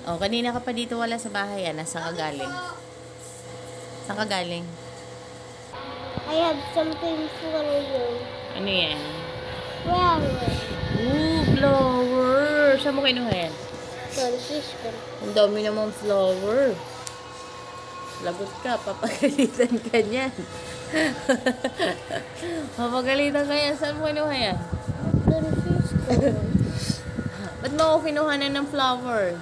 Oh, kanina ka pa dito wala sa bahay. Nasaan ka galing? Saan ka galing? I have something for you. Ano yan? Flower. Ooh, flower. Saan mo kinuha yan? Francisco. Ang dami namang flower. Lagot ka, papagalitan ka niyan. Papagalitan ka yan. Saan mo kinuha yan? Francisco. Ba't mo ako kinuhanan ng flower?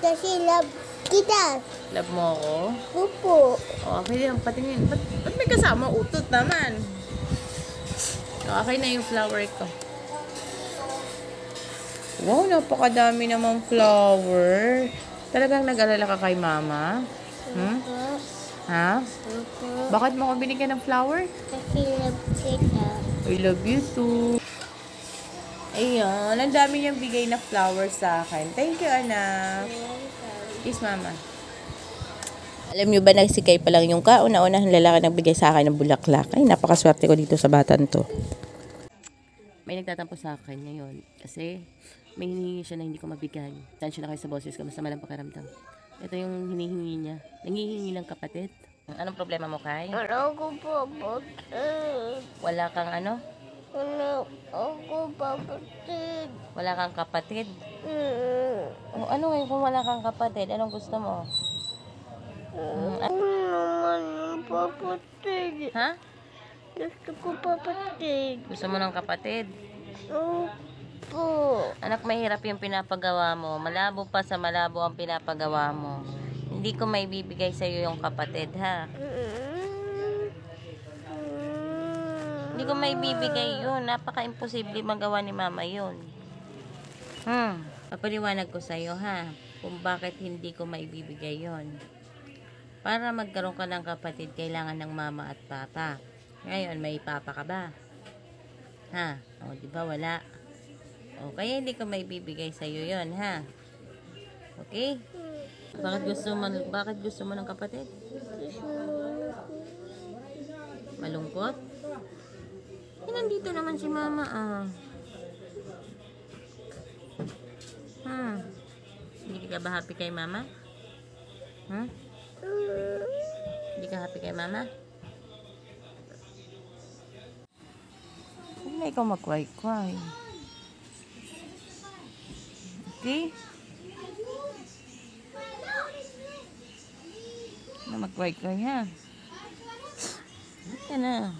Kasi love kita. Love mo ako? Pupo. O, okay din. Patingin. Ba't may kasama? Utot naman. O, okay na yung flower ko. Wow, napakadami namang flower. Talagang nag-alala ka kay mama? Hmm? Ha? Bakit mo ako binigyan ng flower? Kasi love kita. I love you too. Ayun, ang dami niyang bigay na flowers sa akin. Thank you, anak. Kiss, mama. Alam niyo ba na si Kay pa lang yung kauna-unahang lalaki nagbigay sa akin ng bulaklak? Ay, napakaswerte ko dito sa batan to. May nagtatampo sa akin ngayon kasi may hinihingi siya na hindi ko mabigay. Tansya na kayo sa boses ko, masama lang pakiramdam. Ito yung hinihingi niya. Nangihingi ng kapatid. Anong problema mo, Kay? Wala ko papatid. Wala kang ano? Wala ako papatid. Wala kang kapatid? O, ano ngayon kung wala kang kapatid? Anong gusto mo? Ako naman yung papatid. Ha? Gusto ko papatid. Gusto mo ng kapatid? Opo. Anak, mahirap yung pinapagawa mo. Malabo pa sa malabo ang pinapagawa mo. Hindi ko may bibigay sa'yo yung kapatid, ha? Hindi ko may bibigay yun. Napaka-imposible magawa ni mama yun. Papaliwanag ko sa'yo, ha? Kung bakit hindi ko may bibigay yun. Para magkaroon ka ng kapatid, kailangan ng mama at papa. Ngayon, may papa ka ba? Ha? O, di ba wala? O, kaya hindi ko may bibigay sa'yo yun, ha? Okay? Bakit gusto mo ng kapatid? Malungkot? Eh, nandito naman si mama, ah. Hindi ka ba happy kay mama? Hindi ka happy kay mama? Huwag na ikaw mag-cry-cry. Okay? Na mag-cry-cry, ha? Hindi ka na.